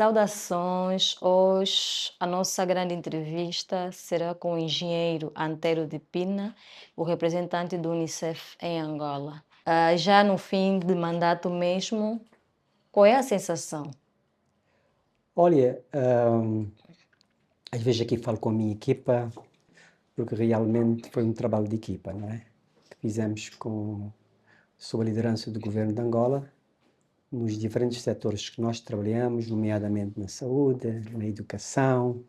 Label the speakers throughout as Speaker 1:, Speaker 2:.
Speaker 1: Saudações. Hoje a nossa grande entrevista será com o engenheiro Antero de Pina, o representante do Unicef em Angola. Já no fim de mandato mesmo, qual é a sensação?
Speaker 2: Olha, às vezes aqui falo com a minha equipa, porque realmente foi um trabalho de equipa, não é? Que fizemos sob a liderança do governo de Angola, nos diferentes setores que nós trabalhamos, nomeadamente na saúde, na educação,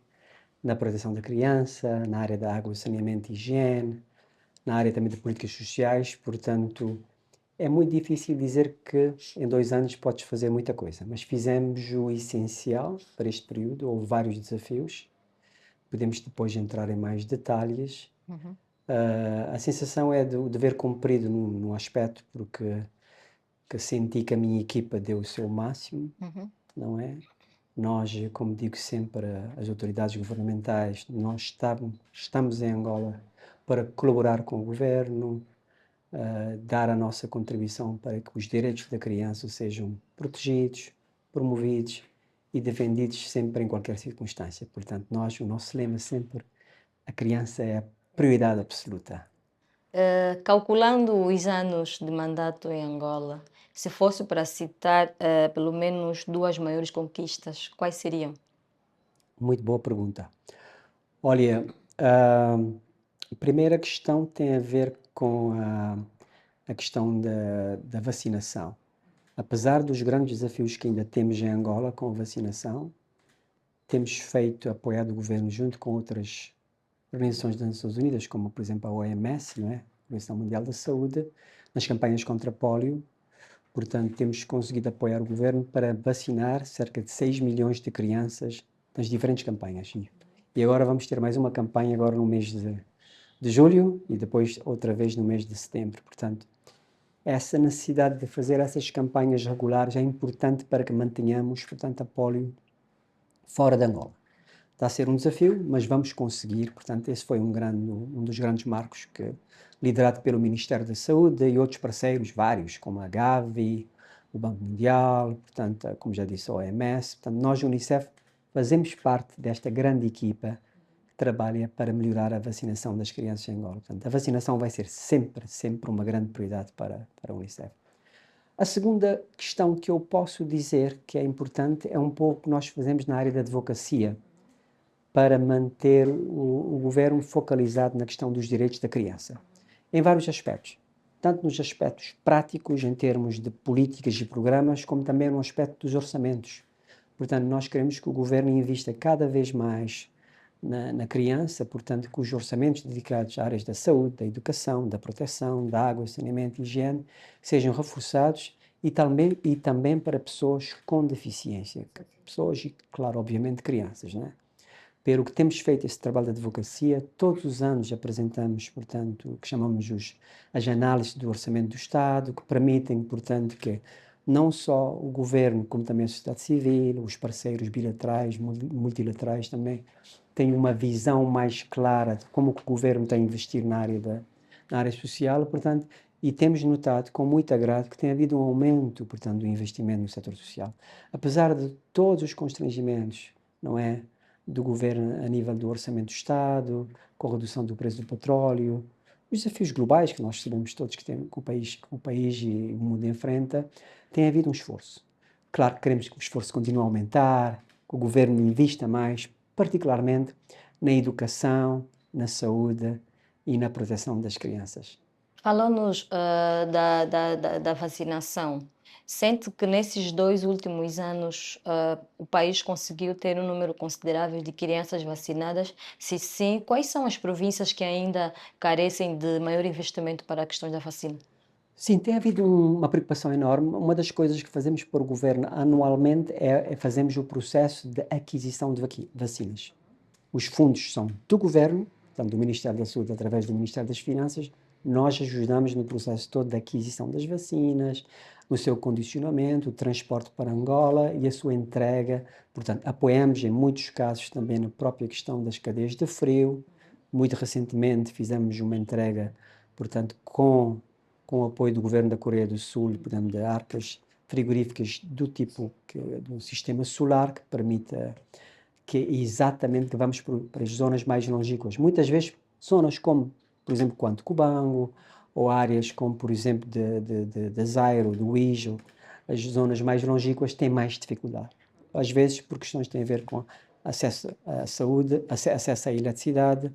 Speaker 2: na proteção da criança, na área da água, saneamento e higiene, na área também de políticas sociais. Portanto, é muito difícil dizer que em 2 anos podes fazer muita coisa, mas fizemos o essencial para este período. Houve vários desafios. Podemos depois entrar em mais detalhes.
Speaker 1: Uhum.
Speaker 2: A sensação é do dever cumprido num aspecto, porque que senti que a minha equipa deu o seu máximo,
Speaker 1: Uhum.
Speaker 2: não é? Nós, como digo sempre, as autoridades governamentais, nós estamos em Angola para colaborar com o governo, dar a nossa contribuição para que os direitos da criança sejam protegidos, promovidos e defendidos sempre em qualquer circunstância. Portanto, o nosso lema sempre, a criança é a prioridade absoluta.
Speaker 1: Calculando os anos de mandato em Angola, se fosse para citar pelo menos duas maiores conquistas, quais seriam?
Speaker 2: Muito boa pergunta. Olha, a primeira questão tem a ver com a questão da vacinação. Apesar dos grandes desafios que ainda temos em Angola com a vacinação, temos feito, apoiado o governo junto com outras organizações das Nações Unidas, como por exemplo a OMS, não é? A Organização Mundial da Saúde, nas campanhas contra a polio. Portanto, temos conseguido apoiar o governo para vacinar cerca de 6 milhões de crianças nas diferentes campanhas. E agora vamos ter mais uma campanha agora no mês de julho e depois outra vez no mês de setembro. Portanto, essa necessidade de fazer essas campanhas regulares é importante para que mantenhamos, portanto, a polio fora de Angola. Está a ser um desafio, mas vamos conseguir. Portanto, esse foi um dos grandes marcos liderado pelo Ministério da Saúde e outros parceiros, vários, como a Gavi, o Banco Mundial, portanto, como já disse, a OMS. Portanto, nós, a Unicef, fazemos parte desta grande equipa que trabalha para melhorar a vacinação das crianças em Angola. Portanto, a vacinação vai ser sempre, sempre uma grande prioridade para a Unicef. A segunda questão que eu posso dizer que é importante é um pouco o que nós fazemos na área da advocacia para manter o governo focalizado na questão dos direitos da criança, em vários aspectos, tanto nos aspectos práticos, em termos de políticas e programas, como também no aspecto dos orçamentos. Portanto, nós queremos que o governo invista cada vez mais na criança, portanto, que os orçamentos dedicados às áreas da saúde, da educação, da proteção, da água, saneamento e higiene sejam reforçados e também para pessoas com deficiência. Pessoas e, claro, obviamente, crianças, não é? Pelo que temos feito esse trabalho de advocacia, todos os anos apresentamos, portanto, o que chamamos as análises do orçamento do Estado, que permitem, portanto, que não só o governo, como também a sociedade civil, os parceiros bilaterais, multilaterais também, tenham uma visão mais clara de como o governo tem investido na área social, portanto, e temos notado com muito agrado que tem havido um aumento, portanto, do investimento no setor social. Apesar de todos os constrangimentos, não é? Do governo a nível do orçamento do Estado, com a redução do preço do petróleo, os desafios globais que nós sabemos todos que o país e o mundo enfrenta, tem havido um esforço. Claro que queremos que o esforço continue a aumentar, que o governo invista mais, particularmente na educação, na saúde e na proteção das crianças.
Speaker 1: Falando-nos da vacinação, sente que nesses 2 últimos anos o país conseguiu ter um número considerável de crianças vacinadas? Se sim, quais são as províncias que ainda carecem de maior investimento para questões da vacina?
Speaker 2: Sim, tem havido uma preocupação enorme. Uma das coisas que fazemos para o governo anualmente é fazermos o processo de aquisição de vacinas. Os fundos são do governo, portanto, do Ministério da Saúde através do Ministério das Finanças. Nós ajudamos no processo todo da aquisição das vacinas, no seu condicionamento, o transporte para Angola e a sua entrega. Portanto, apoiamos em muitos casos também na própria questão das cadeias de frio. Muito recentemente fizemos uma entrega, portanto, com o apoio do governo da Coreia do Sul, portanto, de arcas frigoríficas do tipo do sistema solar que permita que exatamente que vamos para as zonas mais longínquas. Muitas vezes zonas como, por exemplo, Quanto Cubango, ou áreas como, por exemplo, de Zaire, do Ijo, as zonas mais longínquas têm mais dificuldade. Às vezes por questões que têm a ver com acesso à saúde, acesso à eletricidade,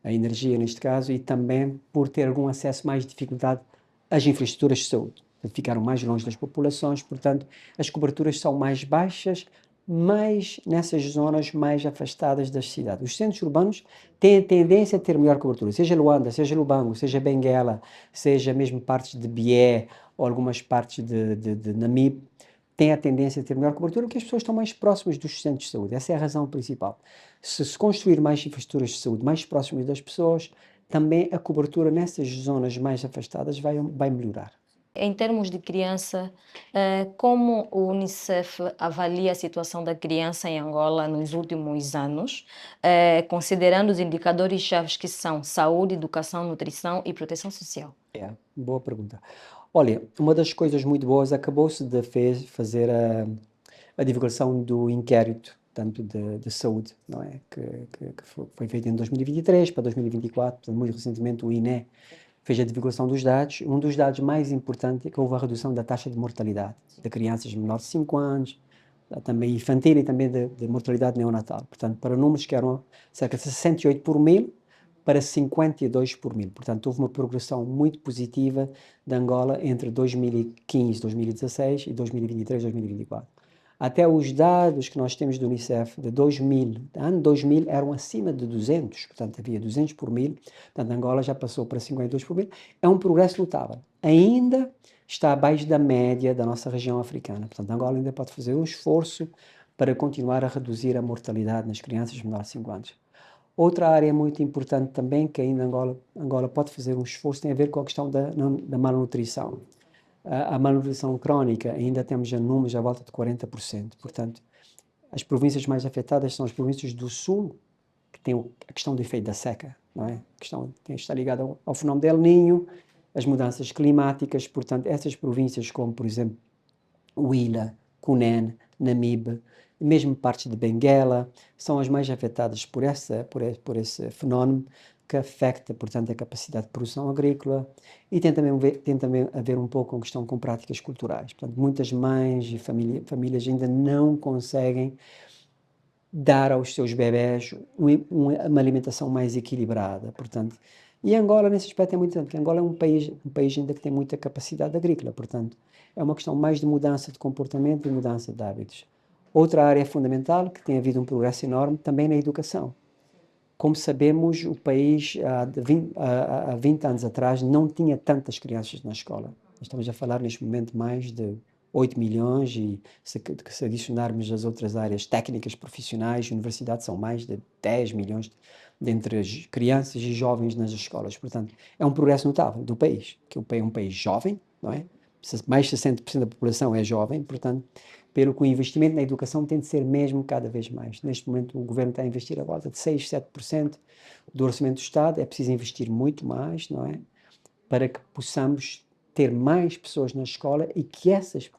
Speaker 2: à energia neste caso, e também por ter algum acesso mais dificuldade às infraestruturas de saúde. Ficaram mais longe das populações, portanto, as coberturas são mais baixas, mais nessas zonas mais afastadas das cidades. Os centros urbanos têm a tendência a ter melhor cobertura, seja Luanda, seja Lubango, seja Benguela, seja mesmo partes de Bié ou algumas partes de Namibe, têm a tendência a ter melhor cobertura porque as pessoas estão mais próximas dos centros de saúde. Essa é a razão principal. Se construir mais infraestruturas de saúde mais próximas das pessoas, também a cobertura nessas zonas mais afastadas vai melhorar.
Speaker 1: Em termos de criança, como o Unicef avalia a situação da criança em Angola nos últimos anos, considerando os indicadores-chave que são saúde, educação, nutrição e proteção social?
Speaker 2: Boa pergunta. Olha, uma das coisas muito boas, acabou-se de fazer a divulgação do inquérito, tanto de saúde, não é? Que foi feito em 2023 para 2024, portanto, muito recentemente o INE fez a divulgação dos dados. Um dos dados mais importantes é que houve a redução da taxa de mortalidade de crianças menores de 5 anos, também infantil e também de mortalidade neonatal. Portanto, para números que eram cerca de 68 por mil para 52 por mil. Portanto, houve uma progressão muito positiva de Angola entre 2015, 2016 e 2023, 2024. Até os dados que nós temos do Unicef de 2000, ano 2000, eram acima de 200, portanto havia 200 por mil, portanto Angola já passou para 52 por mil, é um progresso notável. Ainda está abaixo da média da nossa região africana, portanto Angola ainda pode fazer um esforço para continuar a reduzir a mortalidade nas crianças menores de 5 anos. Outra área muito importante também, que ainda Angola pode fazer um esforço, tem a ver com a questão da malnutrição. A malnutrição crónica, ainda temos números à volta de 40%. Portanto, as províncias mais afetadas são as províncias do sul, que têm a questão do efeito da seca, não é? A questão está ligada ao fenómeno del Niño, as mudanças climáticas. Portanto, essas províncias como, por exemplo, Huila, Cunene, Namibe, mesmo partes de Benguela, são as mais afetadas por esse fenómeno que afeta, portanto, a capacidade de produção agrícola, e tem também a ver um pouco com práticas culturais. Portanto, muitas mães e famílias ainda não conseguem dar aos seus bebés uma alimentação mais equilibrada. Portanto, e Angola, nesse aspecto, é muito interessante, porque Angola é um país ainda que tem muita capacidade agrícola. Portanto, é uma questão mais de mudança de comportamento e mudança de hábitos. Outra área fundamental, que tem havido um progresso enorme, também na educação. Como sabemos, o país há 20 anos atrás não tinha tantas crianças na escola. Estamos a falar neste momento mais de 8 milhões e se adicionarmos as outras áreas técnicas, profissionais, universidades, são mais de 10 milhões entre as crianças e jovens nas escolas. Portanto, é um progresso notável do país, que é um país jovem, não é? Mais de 60% da população é jovem, portanto, pelo que o investimento na educação tem de ser mesmo cada vez mais. Neste momento, o governo está a investir a volta de 6, 7% do orçamento do Estado. É preciso investir muito mais, não é? Para que possamos ter mais pessoas na escola e que essas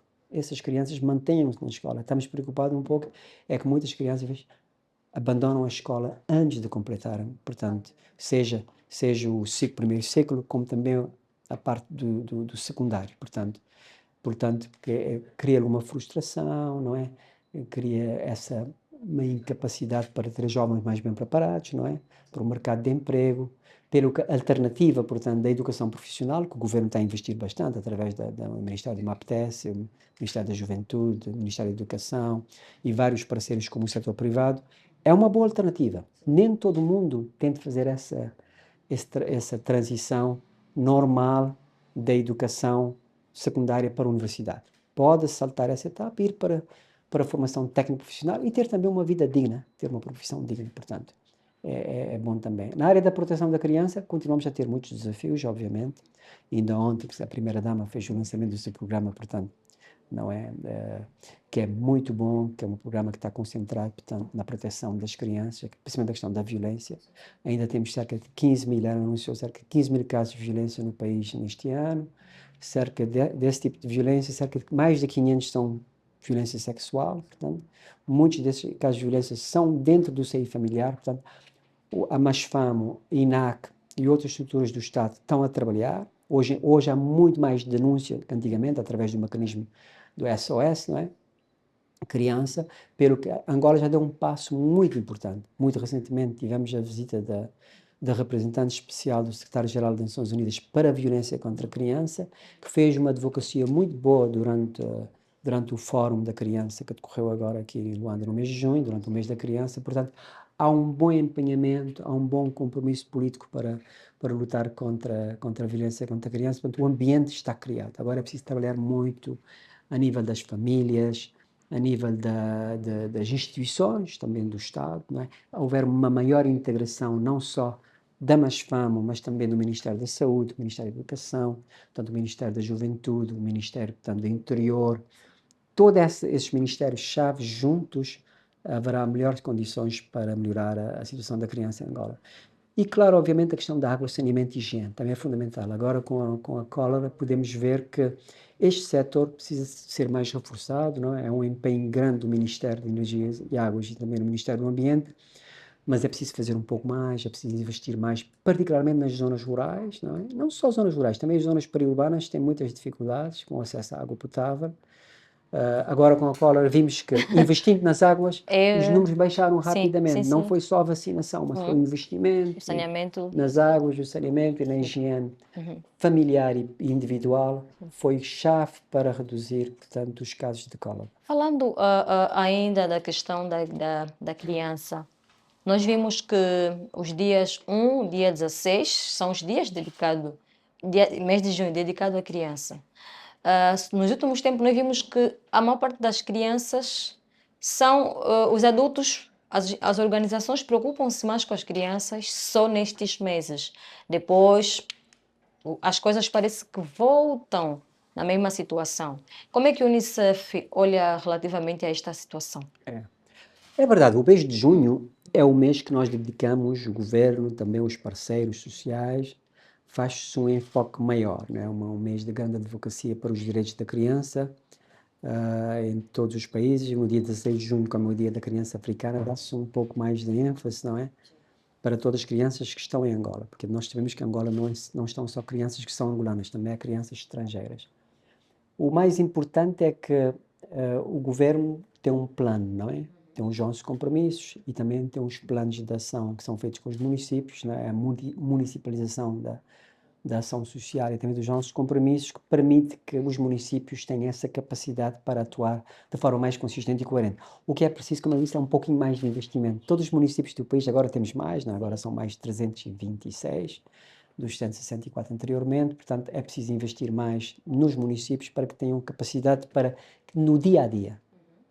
Speaker 2: crianças mantenham-se na escola. Estamos preocupados um pouco, é que muitas crianças abandonam a escola antes de completarem, portanto, seja o primeiro ciclo, como também a parte do secundário, portanto cria uma frustração, não é? Cria uma incapacidade para ter jovens mais bem preparados, não é? Para o mercado de emprego, pelo que a alternativa, portanto, da educação profissional, que o governo está a investir bastante através do Ministério do MAPTES, o Ministério da Juventude, o Ministério da Educação e vários parceiros como o setor privado, é uma boa alternativa. Nem todo mundo tem de fazer essa transição normal da educação secundária para a universidade. Pode saltar essa etapa e ir para a formação técnico-profissional e ter também uma vida digna, ter uma profissão digna, portanto, é bom também. Na área da proteção da criança, continuamos a ter muitos desafios, obviamente. Ainda ontem, a primeira-dama fez o lançamento do seu programa, portanto, não é? Que é muito bom, que é um programa que está concentrado, portanto, na proteção das crianças, principalmente a questão da violência. Ainda temos cerca de 15 mil, anunciou cerca de 15 mil casos de violência no país neste ano. Desse tipo de violência, cerca de mais de 500 são violência sexual, portanto, muitos desses casos de violência são dentro do seio familiar, portanto, a Masfamo, a INAC e outras estruturas do Estado estão a trabalhar. Hoje há muito mais denúncia que antigamente, através do mecanismo do SOS, não é? Criança, pelo que Angola já deu um passo muito importante. Muito recentemente tivemos a visita da representante especial do secretário-geral das Nações Unidas para a violência contra a criança, que fez uma advocacia muito boa durante o Fórum da Criança, que decorreu agora aqui em Luanda no mês de junho, durante o mês da criança. Portanto, há um bom empenhamento, há um bom compromisso político para lutar contra a violência contra a criança. Portanto, o ambiente está criado. Agora é preciso trabalhar muito a nível das famílias, a nível das instituições, também do Estado, não é? Houver uma maior integração, não só da Masfamo, mas também do Ministério da Saúde, do Ministério da Educação, portanto, do Ministério da Juventude, do Ministério, portanto, do Interior. Todos esses ministérios-chave juntos, haverá melhores condições para melhorar a situação da criança em Angola. E, claro, obviamente, a questão da água, saneamento e higiene também é fundamental. Agora, com a cólera, podemos ver que este setor precisa ser mais reforçado, não é? É um empenho grande do Ministério de Energias e Águas e também do Ministério do Ambiente, mas é preciso fazer um pouco mais, é preciso investir mais, particularmente nas zonas rurais, não é? Não só zonas rurais, também as zonas periurbanas têm muitas dificuldades com acesso à água potável. Agora com a cólera vimos que investindo nas águas os
Speaker 1: É,
Speaker 2: números baixaram
Speaker 1: sim, sim,
Speaker 2: rapidamente. Não
Speaker 1: sim.
Speaker 2: foi só a vacinação, mas foi o
Speaker 1: Uhum. O
Speaker 2: investimento
Speaker 1: saneamento.
Speaker 2: nas águas, o saneamento e na higiene
Speaker 1: Uhum.
Speaker 2: familiar e individual foi chave para reduzir, portanto, os casos de cólera.
Speaker 1: Falando ainda da questão da criança, nós vimos que os dias 1, dia 16, são os dias dedicados, mês de junho, dedicado à criança. Nos últimos tempos, nós vimos que a maior parte das crianças são os adultos, as organizações preocupam-se mais com as crianças só nestes meses. Depois, as coisas parecem que voltam na mesma situação. Como é que o Unicef olha relativamente a esta situação?
Speaker 2: É verdade, o mês de junho é o mês que nós dedicamos, o governo, também os parceiros sociais, faz-se um enfoque maior, né? Um mês de grande advocacia para os direitos da criança, em todos os países. No dia 16 de junho, como é o Dia da Criança Africana, dá-se um pouco mais de ênfase, não é? Para todas as crianças que estão em Angola, porque nós sabemos que em Angola não estão só crianças que são angolanas, também há crianças estrangeiras. O mais importante é que o governo tem um plano, não é? Tem os 11 compromissos e também tem os planos de ação que são feitos com os municípios, né? A municipalização da ação social e também dos 11 compromissos que permite que os municípios tenham essa capacidade para atuar de forma mais consistente e coerente. O que é preciso, como eu disse, é um pouquinho mais de investimento. Todos os municípios do país, agora temos mais, né? Agora são mais de 326, dos 164 anteriormente, portanto é preciso investir mais nos municípios para que tenham capacidade para que no dia a dia,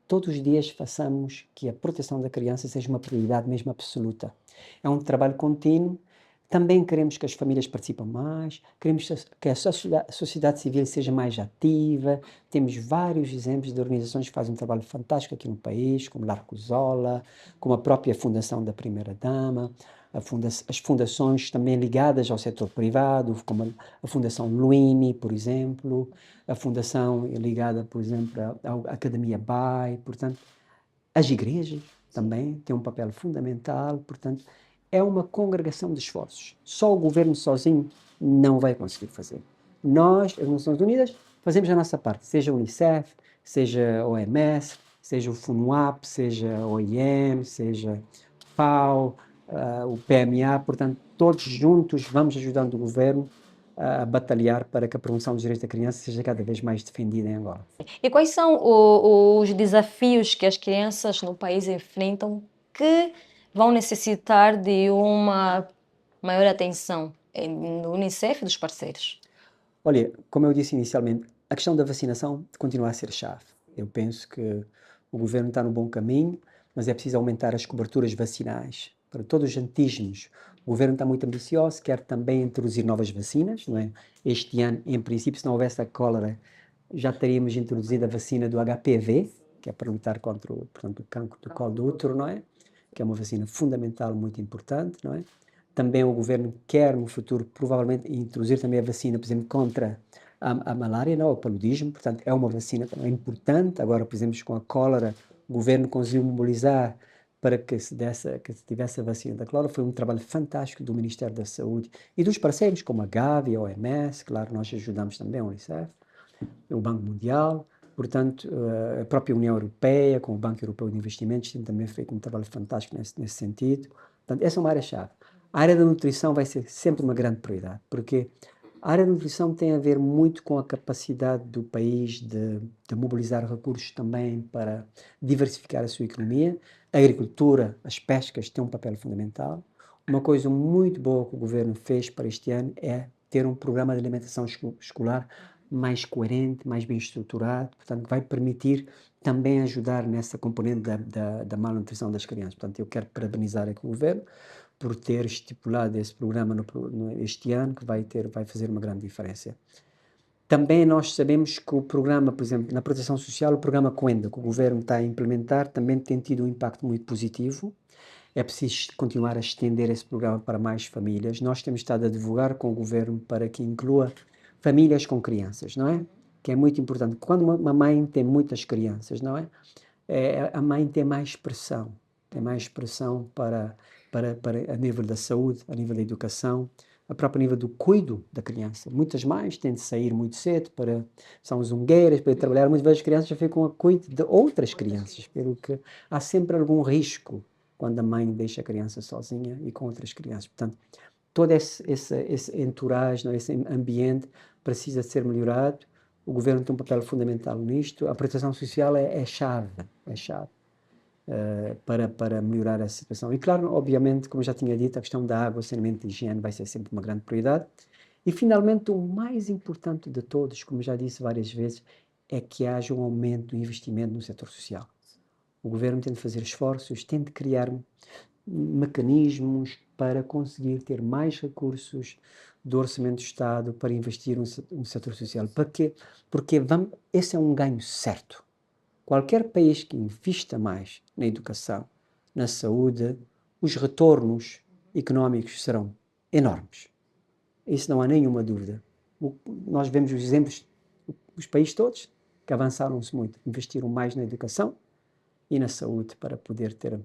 Speaker 2: todos os dias façamos que a proteção da criança seja uma prioridade mesmo absoluta. É um trabalho contínuo. Também queremos que as famílias participem mais, queremos que a sociedade civil seja mais ativa. Temos vários exemplos de organizações que fazem um trabalho fantástico aqui no país, como Larcozola, como a própria Fundação da Primeira-Dama, as fundações também ligadas ao setor privado, como a Fundação Luini, por exemplo, a fundação ligada, por exemplo, à Academia BAI, portanto, as igrejas também têm um papel fundamental, portanto, é uma congregação de esforços. Só o governo sozinho não vai conseguir fazer. Nós, as Nações Unidas, fazemos a nossa parte, seja a Unicef, seja a OMS, seja o FUNUAP, seja a OIM, seja FAO, o PMA, portanto, todos juntos vamos ajudando o governo a batalhar para que a promoção dos direitos da criança seja cada vez mais defendida em Angola.
Speaker 1: E quais são os desafios que as crianças no país enfrentam que vão necessitar de uma maior atenção no Unicef e dos parceiros?
Speaker 2: Olha, como eu disse inicialmente, a questão da vacinação continua a ser chave. Eu penso que o governo está no bom caminho, mas é preciso aumentar as coberturas vacinais para todos os antígenos. O governo está muito ambicioso, quer também introduzir novas vacinas, não é? Este ano, em princípio, se não houvesse a cólera, já teríamos introduzido a vacina do HPV, que é para lutar contra o, portanto, o cancro do colo do útero, não é? Que é uma vacina fundamental, muito importante, não é? Também o governo quer, no futuro, provavelmente, introduzir também a vacina, por exemplo, contra a malária, não, o paludismo, portanto, é uma vacina também importante. Agora, por exemplo, com a cólera, o governo conseguiu mobilizar para que se tivesse a vacina da cólera. Foi um trabalho fantástico do Ministério da Saúde e dos parceiros, como a Gavi, a OMS, claro, nós ajudamos também a Unicef, o Banco Mundial, portanto, a própria União Europeia, com o Banco Europeu de Investimentos, tem também feito um trabalho fantástico nesse sentido. Portanto, essa é uma área-chave. A área da nutrição vai ser sempre uma grande prioridade, porque a área da nutrição tem a ver muito com a capacidade do país de mobilizar recursos também para diversificar a sua economia. A agricultura, as pescas têm um papel fundamental. Uma coisa muito boa que o governo fez para este ano é ter um programa de alimentação escolar mais coerente, mais bem estruturado, portanto, que vai permitir também ajudar nessa componente da malnutrição das crianças. Portanto, eu quero parabenizar aqui o governo por ter estipulado esse programa este ano, que vai fazer uma grande diferença. Também nós sabemos que o programa, por exemplo, na proteção social, o programa Coenda, que o governo está a implementar, também tem tido um impacto muito positivo. É preciso continuar a estender esse programa para mais famílias. Nós temos estado a divulgar com o governo para que inclua famílias com crianças, não é? Que é muito importante. Quando uma mãe tem muitas crianças, não é? A mãe tem mais pressão. Tem mais pressão para a nível da saúde, a nível da educação, a próprio nível do cuido da criança. Muitas mães têm de sair muito cedo são zungueiras, para ir trabalhar. Muitas vezes as crianças já ficam a cuido de outras crianças, pelo que há sempre algum risco quando a mãe deixa a criança sozinha e com outras crianças. Portanto, todo esse entourage, esse ambiente precisa ser melhorado. O governo tem um papel fundamental nisto. A proteção social é chave para melhorar essa situação. E claro, obviamente, como já tinha dito, a questão da água, saneamento e higiene vai ser sempre uma grande prioridade. E finalmente, o mais importante de todos, como já disse várias vezes, é que haja um aumento do investimento no setor social. O governo tem de fazer esforços, tem de criar mecanismos para conseguir ter mais recursos do Orçamento do Estado para investir no setor social. Para quê? Porque esse é um ganho certo. Qualquer país que invista mais na educação, na saúde, os retornos económicos serão enormes. Isso não há nenhuma dúvida. Nós vemos os exemplos dos países todos que avançaram-se muito, investiram mais na educação e na saúde para poder ter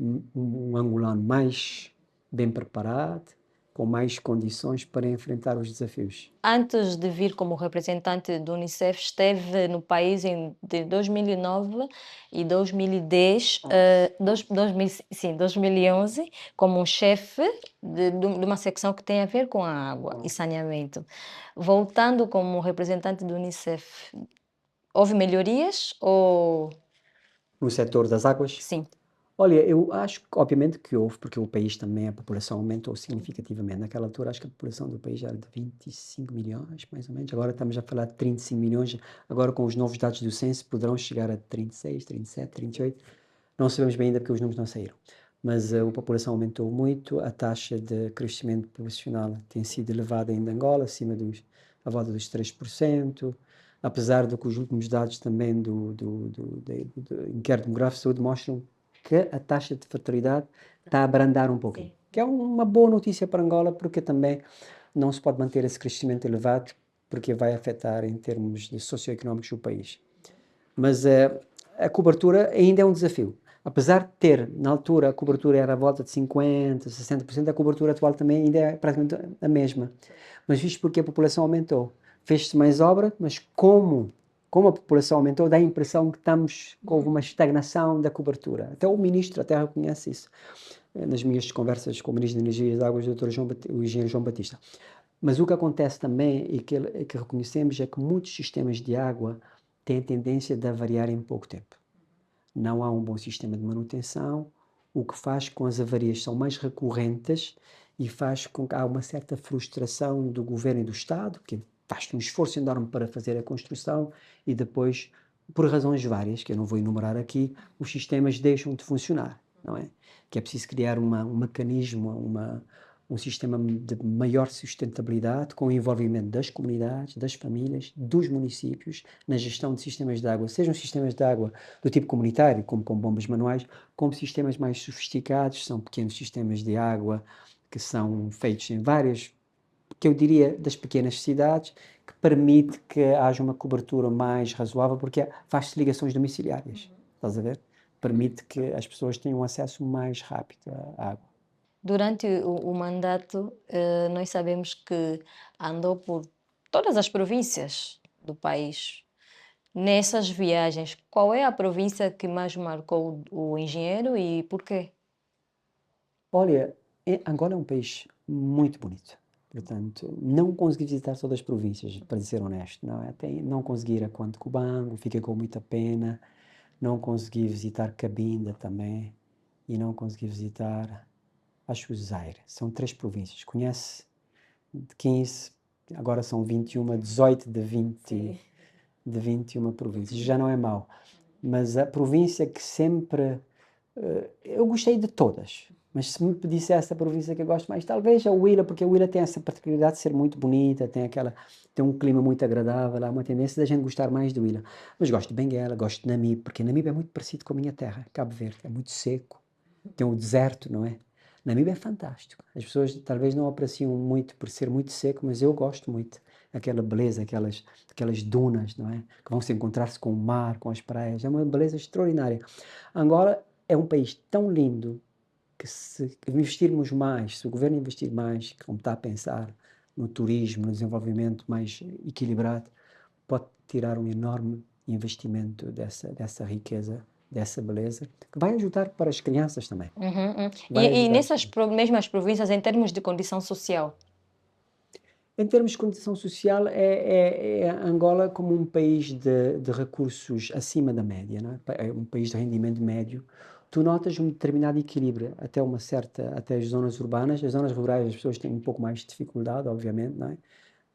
Speaker 2: um angolano mais bem preparado, com mais condições para enfrentar os desafios.
Speaker 1: Antes de vir como representante do Unicef, esteve no país de 2009 e 2010, 2011, como um chefe de uma secção que tem a ver com a água e saneamento. Voltando como representante do Unicef, houve melhorias ou...
Speaker 2: No setor das águas?
Speaker 1: Sim.
Speaker 2: Olha, eu acho que obviamente que houve, porque o país também, a população aumentou significativamente. Naquela altura, acho que a população do país era de 25 milhões, mais ou menos. Agora estamos a falar de 35 milhões. Agora, com os novos dados do censo, poderão chegar a 36, 37, 38. Não sabemos bem ainda porque os números não saíram. Mas a população aumentou muito. A taxa de crescimento populacional tem sido elevada em Angola, à volta dos 3%. Apesar de que os últimos dados também do inquérito demográfico de saúde mostram que a taxa de fertilidade está a abrandar um pouquinho. Que é uma boa notícia para Angola, porque também não se pode manter esse crescimento elevado, porque vai afetar em termos de socioeconómicos o país. Mas a cobertura ainda é um desafio. Apesar de ter, na altura, a cobertura era à volta de 50%, 60%, a cobertura atual também ainda é praticamente a mesma. Mas visto porque a população aumentou, fez-se mais obra, mas como a população aumentou, dá a impressão que houve uma estagnação da cobertura. Até o ministro até reconhece isso, nas minhas conversas com o ministro de Energia e das Águas, o engenheiro João Batista. Mas o que acontece também, e que reconhecemos, é que muitos sistemas de água têm a tendência de avariar em pouco tempo. Não há um bom sistema de manutenção, o que faz com que as avarias são mais recorrentes e faz com que há uma certa frustração do governo e do Estado, que faz um esforço enorme para fazer a construção e depois, por razões várias, que eu não vou enumerar aqui, os sistemas deixam de funcionar, não é? Que é preciso criar um mecanismo, um sistema de maior sustentabilidade, com o envolvimento das comunidades, das famílias, dos municípios, na gestão de sistemas de água, sejam sistemas de água do tipo comunitário, como com bombas manuais, como sistemas mais sofisticados, são pequenos sistemas de água que são feitos em várias, que eu diria, das pequenas cidades, que permite que haja uma cobertura mais razoável, porque faz-se ligações domiciliárias, estás a ver? Permite que as pessoas tenham acesso mais rápido à água.
Speaker 1: Durante o mandato, nós sabemos que andou por todas as províncias do país. Nessas viagens, qual é a província que mais marcou o engenheiro e por quê?
Speaker 2: Olha, Angola é um país muito bonito. Portanto, não consegui visitar todas as províncias, para ser honesto, não é? Não consegui ir a Quanto Cubango, fiquei com muita pena. Não consegui visitar Cabinda também. E não consegui visitar, acho, Zaire. São 3 províncias. Conhece? De 15, agora são 21, 18
Speaker 1: Sim.
Speaker 2: de 21 províncias. Já não é mau. Mas a província que sempre eu gostei de todas, mas se me pedisse essa província que eu gosto mais, talvez a Huila, porque a Huila tem essa particularidade de ser muito bonita, tem um clima muito agradável, há uma tendência da gente gostar mais de Huila. Mas gosto de Benguela, gosto de Namibe, porque Namibe é muito parecido com a minha terra, Cabo Verde, é muito seco, tem um deserto, não é? Namibe é fantástico. As pessoas talvez não apreciam muito por ser muito seco, mas eu gosto muito. Aquela beleza, aquelas dunas, não é? Que vão se encontrar-se com o mar, com as praias. É uma beleza extraordinária. Angola é um país tão lindo que se investirmos mais, se o governo investir mais, como está a pensar, no turismo, no desenvolvimento mais equilibrado, pode tirar um enorme investimento dessa riqueza, dessa beleza, que vai ajudar para as crianças também.
Speaker 1: Uhum, uhum.
Speaker 2: Vai
Speaker 1: E
Speaker 2: ajudar as
Speaker 1: nessas
Speaker 2: crianças.
Speaker 1: mesmas províncias, em termos de condição social?
Speaker 2: Em termos de condição social, é Angola como um país de recursos acima da média, não é? É um país de rendimento médio. Tu notas um determinado equilíbrio até as zonas urbanas. As zonas rurais as pessoas têm um pouco mais de dificuldade, obviamente, não é?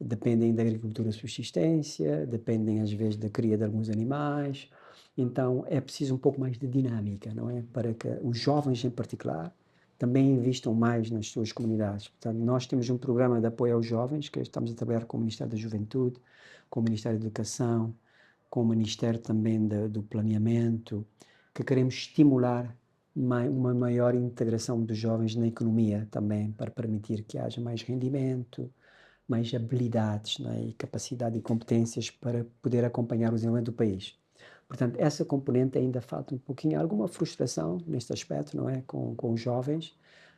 Speaker 2: Dependem da agricultura de subsistência, dependem às vezes da cria de alguns animais. Então é preciso um pouco mais de dinâmica, não é? Para que os jovens em particular também investam mais nas suas comunidades. Portanto, nós temos um programa de apoio aos jovens, que estamos a trabalhar com o Ministério da Juventude, com o Ministério da Educação, com o Ministério também do Planeamento, que queremos estimular uma maior integração dos jovens na economia também, para permitir que haja mais rendimento, mais habilidades, né, e capacidade e competências para poder acompanhar o desenvolvimento do país. Portanto, essa componente ainda falta um pouquinho, alguma frustração neste aspecto, não é, com os jovens,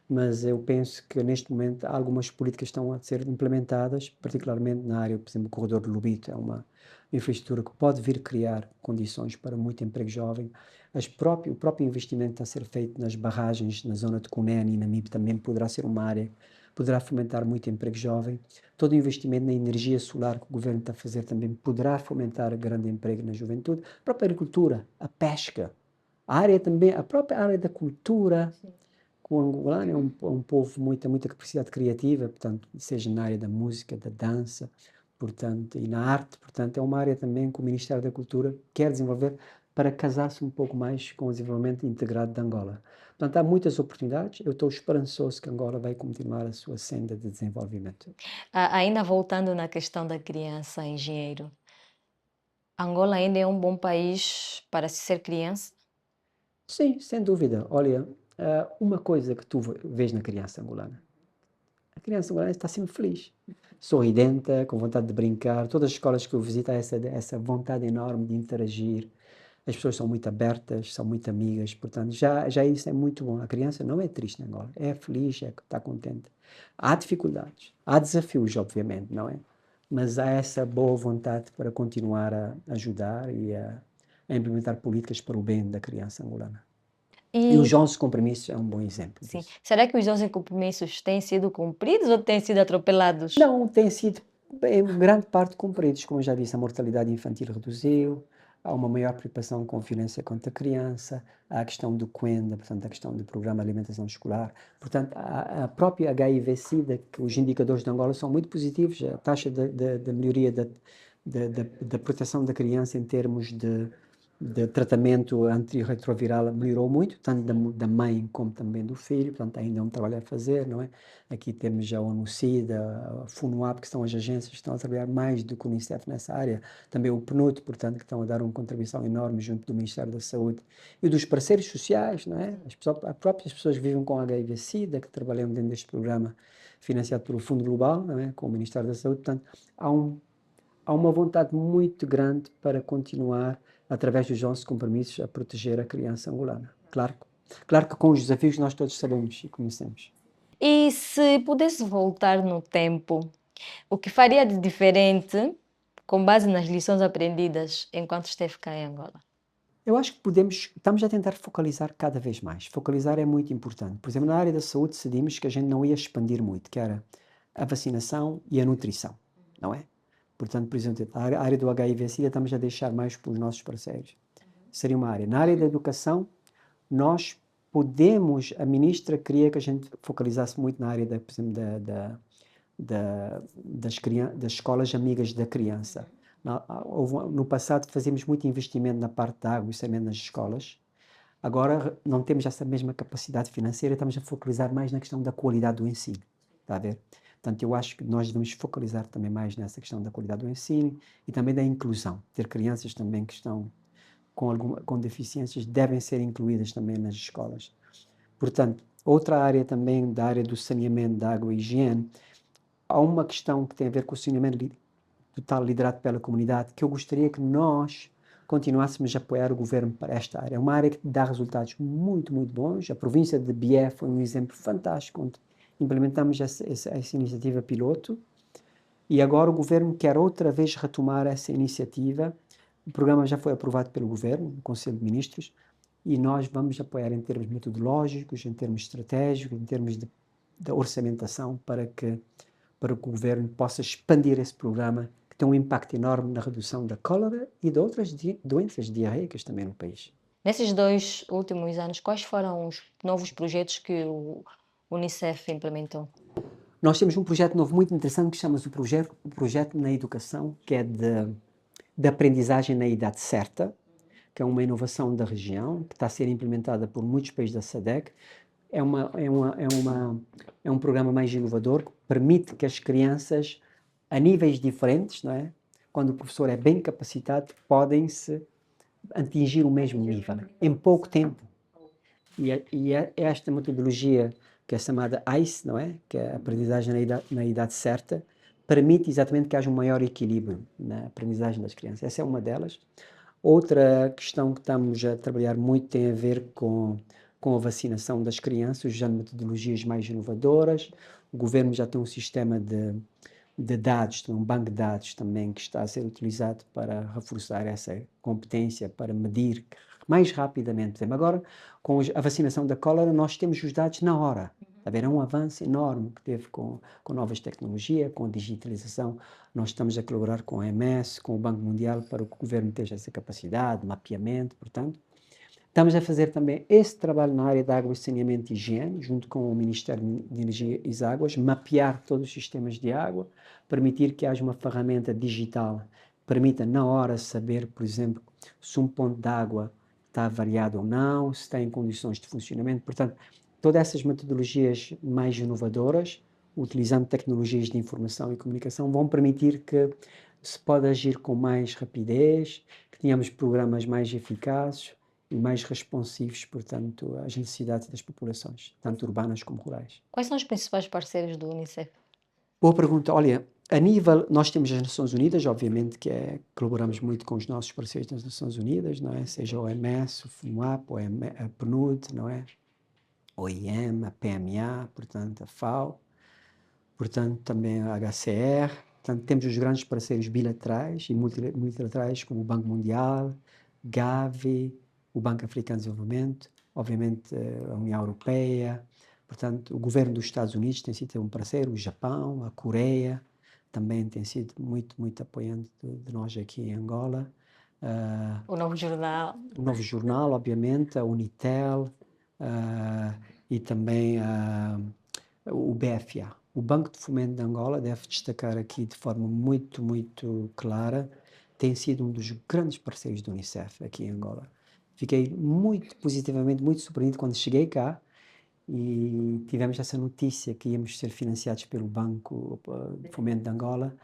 Speaker 2: mas eu penso que neste momento algumas políticas estão a ser implementadas, particularmente na área, por exemplo, o corredor de Lobito é uma infraestrutura que pode vir criar condições para muito emprego jovem. O próprio investimento está a ser feito nas barragens na zona de Cunene e Namibe também poderá ser uma área, poderá fomentar muito emprego jovem. Todo o investimento na energia solar que o governo está a fazer também poderá fomentar grande emprego na juventude. A própria agricultura, a pesca, a própria área da cultura. O angolano é um povo muita capacidade criativa, portanto, seja na área da música, da dança, portanto, e na arte, portanto, é uma área também que o Ministério da Cultura quer desenvolver para casar-se um pouco mais com o desenvolvimento integrado de Angola. Portanto, há muitas oportunidades. Eu estou esperançoso que Angola vai continuar a sua senda de desenvolvimento.
Speaker 1: Ainda voltando na questão da criança, engenheiro, Angola ainda é um bom país para se ser criança?
Speaker 2: Sim, sem dúvida. Olha, uma coisa que tu vês na criança angolana, a criança angolana está sempre feliz, sorridente, com vontade de brincar. Todas as escolas que eu visito há essa vontade enorme de interagir. As pessoas são muito abertas, são muito amigas, portanto, já isso é muito bom. A criança não é triste em Angola, é feliz, está contente. Há dificuldades, há desafios, obviamente, não é? Mas há essa boa vontade para continuar a ajudar e a implementar políticas para o bem da criança angolana. E
Speaker 1: E,
Speaker 2: os 11 compromissos é um bom exemplo
Speaker 1: sim,
Speaker 2: disso.
Speaker 1: será que os 11 compromissos têm sido cumpridos ou têm sido atropelados?
Speaker 2: Não, tem sido em grande parte cumpridos, como eu já disse, a mortalidade infantil reduziu, há uma maior preocupação com violência contra a criança, há a questão do QUENDA, portanto, a questão do Programa de Alimentação Escolar, portanto, a própria HIV-Sida, que os indicadores de Angola são muito positivos, a taxa de melhoria da proteção da criança em termos de tratamento antirretroviral melhorou muito, tanto da mãe como também do filho, portanto ainda é um trabalho a fazer, não é? Aqui temos a ONU-SIDA, a FUNUAP, que são as agências que estão a trabalhar mais do que o Unicef nessa área, também o PNUD, portanto, que estão a dar uma contribuição enorme junto do Ministério da Saúde e dos parceiros sociais, não é? As próprias pessoas que vivem com HIV-SIDA, que trabalham dentro deste programa financiado pelo Fundo Global, não é? Com o Ministério da Saúde, portanto, há uma vontade muito grande para continuar, através dos nossos compromissos, a proteger a criança angolana. Claro que com os desafios que nós todos sabemos e conhecemos.
Speaker 1: E se pudesse voltar no tempo, o que faria de diferente com base nas lições aprendidas enquanto esteve cá em Angola?
Speaker 2: Eu acho que estamos a tentar focalizar cada vez mais. Focalizar é muito importante. Por exemplo, na área da saúde decidimos que a gente não ia expandir muito, que era a vacinação e a nutrição, não é? Portanto, por exemplo, a área do HIV-Sida estamos a deixar mais para os nossos parceiros. Seria uma área. Na área da educação, nós a ministra queria que a gente focalizasse muito na área, por exemplo, das escolas amigas da criança. No passado fazíamos muito investimento na parte da água e saneamento nas escolas. Agora não temos essa mesma capacidade financeira, estamos a focalizar mais na questão da qualidade do ensino. Está a ver? Portanto, eu acho que nós devemos focalizar também mais nessa questão da qualidade do ensino e também da inclusão. Ter crianças também que estão com deficiências devem ser incluídas também nas escolas. Portanto, outra área também, da área do saneamento da água e higiene, há uma questão que tem a ver com o saneamento total liderado pela comunidade, que eu gostaria que nós continuássemos a apoiar o governo para esta área. É uma área que dá resultados muito, muito bons. A província de Bié foi um exemplo fantástico, onde implementamos essa iniciativa piloto, e agora o governo quer outra vez retomar essa iniciativa. O programa já foi aprovado pelo governo, no Conselho de Ministros, e nós vamos apoiar em termos metodológicos, em termos estratégicos, em termos de orçamentação, para que o governo possa expandir esse programa, que tem um impacto enorme na redução da cólera e de outras doenças diarreicas também no país.
Speaker 1: Nesses 2 últimos anos, quais foram os novos projetos que o Unicef implementou?
Speaker 2: Nós temos um projeto novo muito interessante que chama-se o projeto na educação, que é de aprendizagem na idade certa, que é uma inovação da região, que está a ser implementada por muitos países da SADC. É um programa mais inovador, que permite que as crianças, a níveis diferentes, não é? Quando o professor é bem capacitado, podem-se atingir o mesmo nível, em pouco tempo. E esta metodologia, que é chamada ICE, não é? Que é a aprendizagem na idade certa, permite exatamente que haja um maior equilíbrio na aprendizagem das crianças. Essa é uma delas. Outra questão que estamos a trabalhar muito tem a ver com a vacinação das crianças, usando metodologias mais inovadoras. O governo já tem um sistema de dados, um banco de dados também, que está a ser utilizado para reforçar essa competência, para medir mais rapidamente. Por exemplo, agora, com a vacinação da cólera, nós temos os dados na hora. É um avanço enorme que teve com novas tecnologias, com digitalização. Nós estamos a colaborar com a OMS, com o Banco Mundial, para que o governo tenha essa capacidade, mapeamento, portanto. Estamos a fazer também esse trabalho na área da água e saneamento e higiene, junto com o Ministério de Energia e Águas, mapear todos os sistemas de água, permitir que haja uma ferramenta digital que permita, na hora, saber, por exemplo, se um ponto de água está avariado ou não, se está em condições de funcionamento. Portanto, todas essas metodologias mais inovadoras, utilizando tecnologias de informação e comunicação, vão permitir que se pode agir com mais rapidez, que tenhamos programas mais eficazes e mais responsivos, portanto, às necessidades das populações, tanto urbanas como rurais.
Speaker 1: Quais são os principais parceiros do Unicef?
Speaker 2: Boa pergunta. Olha, nós temos as Nações Unidas, obviamente, colaboramos muito com os nossos parceiros das Nações Unidas, não é? Seja a OMS, o FUNUAP, a PNUD, não é? A OIM, a PMA, portanto, a FAO, portanto, também a HCR. Portanto, temos os grandes parceiros bilaterais e multilaterais, como o Banco Mundial, Gavi, o Banco Africano de Desenvolvimento, obviamente a União Europeia. Portanto, o governo dos Estados Unidos tem sido um parceiro, o Japão, a Coreia, também tem sido muito, muito apoiante de nós aqui em Angola.
Speaker 1: O Novo Jornal.
Speaker 2: O Novo Jornal, obviamente, a Unitel, e também o BFA. O Banco de Fomento de Angola deve destacar aqui de forma muito, muito clara tem sido um dos grandes parceiros do Unicef aqui em Angola. Fiquei muito positivamente, muito surpreendido quando cheguei cá e tivemos essa notícia que íamos ser financiados pelo Banco de Fomento de Angola,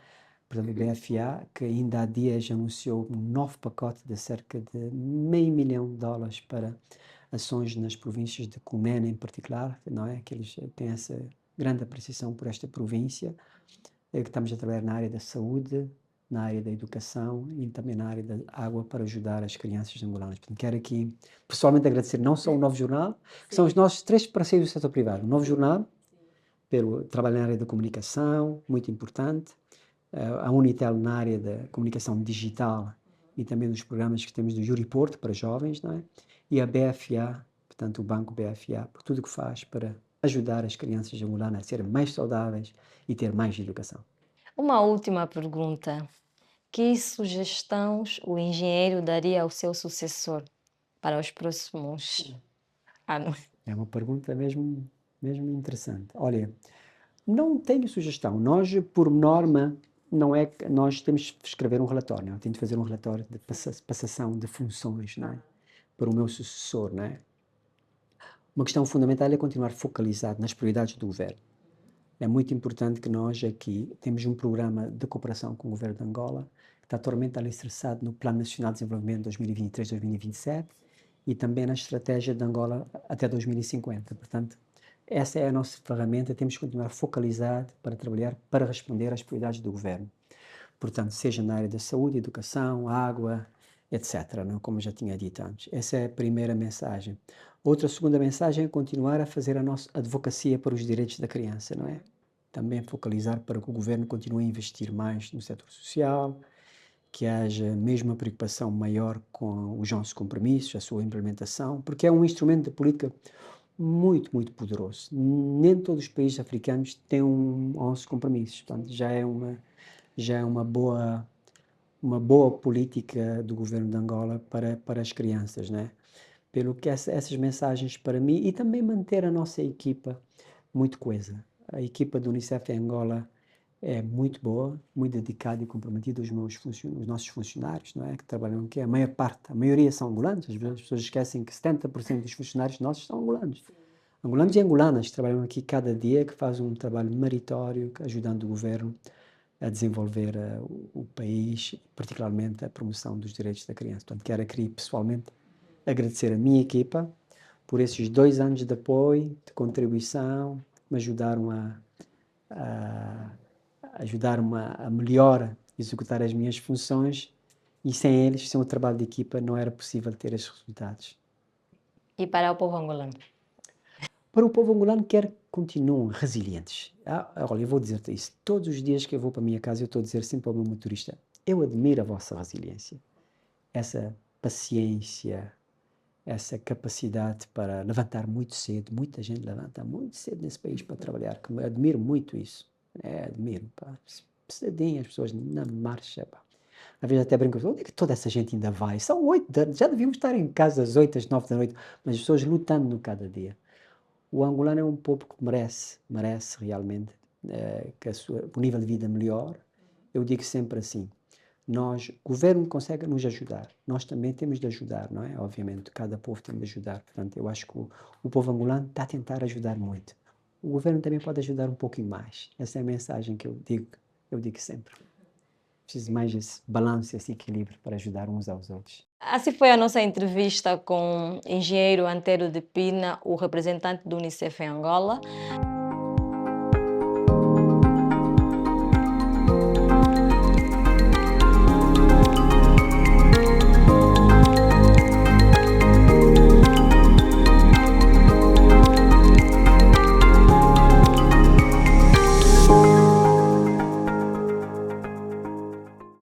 Speaker 2: portanto o BFA, que ainda há dias anunciou um novo pacote de cerca de $500 000 para ações nas províncias de Cumene em particular, não é? Que eles têm essa grande apreciação por esta província, que estamos a trabalhar na área da saúde, na área da educação e também na área da água para ajudar as crianças angolanas. Portanto, quero aqui pessoalmente agradecer não só o Novo Jornal, que são os nossos 3 parceiros do setor privado. O Novo Jornal, pelo trabalho na área da comunicação, muito importante, a Unitel na área da comunicação digital e também dos programas que temos do Juriporto para jovens, não é? E a BFA, portanto o Banco BFA, por tudo o que faz para ajudar as crianças angolanas a serem mais saudáveis e ter mais educação.
Speaker 1: Uma última pergunta. Que sugestões o engenheiro daria ao seu sucessor para os próximos anos?
Speaker 2: É uma pergunta mesmo interessante. Olha, não tenho sugestão. Nós, por norma, não é que nós temos que escrever um relatório, não é? Eu tenho de fazer um relatório de passação de funções, não é? Para o meu sucessor, não é? Uma questão fundamental é continuar focalizado nas prioridades do governo. É muito importante que nós aqui temos um programa de cooperação com o governo de Angola, que está totalmente alicerçado no Plano Nacional de Desenvolvimento 2023-2027 e também na estratégia de Angola até 2050. Portanto, essa é a nossa ferramenta, temos que continuar focalizado para trabalhar, para responder às prioridades do governo. Portanto, seja na área da saúde, educação, água, etc., não? Como já tinha dito antes. Essa é a primeira mensagem. Outra segunda mensagem é continuar a fazer a nossa advocacia para os direitos da criança, não é? Também focalizar para que o governo continue a investir mais no setor social, que haja mesmo uma preocupação maior com os nossos compromissos, a sua implementação, porque é um instrumento de política muito poderoso. Nem todos os países africanos têm 11 compromissos, portanto já é uma boa política do governo de Angola para as crianças, né? Pelo que essas mensagens para mim e também manter a nossa equipa muito coesa. A equipa do Unicef em Angola é muito boa, muito dedicada e comprometida, os nossos funcionários, não é? Que trabalham aqui, a maioria são angolanos, às vezes as pessoas esquecem que 70% dos funcionários nossos são angolanos. Angolanos e angolanas que trabalham aqui cada dia, que fazem um trabalho meritório, ajudando o governo a desenvolver o país, particularmente a promoção dos direitos da criança. Portanto, quero aqui pessoalmente agradecer a minha equipa por esses 2 anos de apoio, de contribuição, me ajudaram a, a melhor executar as minhas funções e sem eles, sem o trabalho de equipa, não era possível ter esses resultados.
Speaker 1: E para o povo angolano?
Speaker 2: Para o povo angolano, quero que continuem resilientes. Olha, eu vou dizer-te isso. Todos os dias que eu vou para a minha casa, eu estou a dizer sempre ao meu motorista, eu admiro a vossa resiliência. Essa paciência, essa capacidade para levantar muito cedo. Muita gente levanta muito cedo nesse país para trabalhar. Que eu admiro muito isso. Admiro. Pá. Cedinho, as pessoas na marcha. Pá. Às vezes até brinco, onde é que toda essa gente ainda vai? São 8 da noite, já devíamos estar em casa às 8, às 9 da noite, mas as pessoas lutando no cada dia. O angolano é um povo que merece realmente que o nível de vida melhore. Eu digo sempre assim, o governo consegue nos ajudar, nós também temos de ajudar, não é? Obviamente, cada povo tem de ajudar, portanto, eu acho que o povo angolano está a tentar ajudar muito. O governo também pode ajudar um pouquinho mais. Essa é a mensagem que eu digo sempre. Preciso mais esse balanço, esse equilíbrio para ajudar uns aos outros.
Speaker 1: Assim foi a nossa entrevista com o engenheiro Antero de Pina, o representante do Unicef em Angola.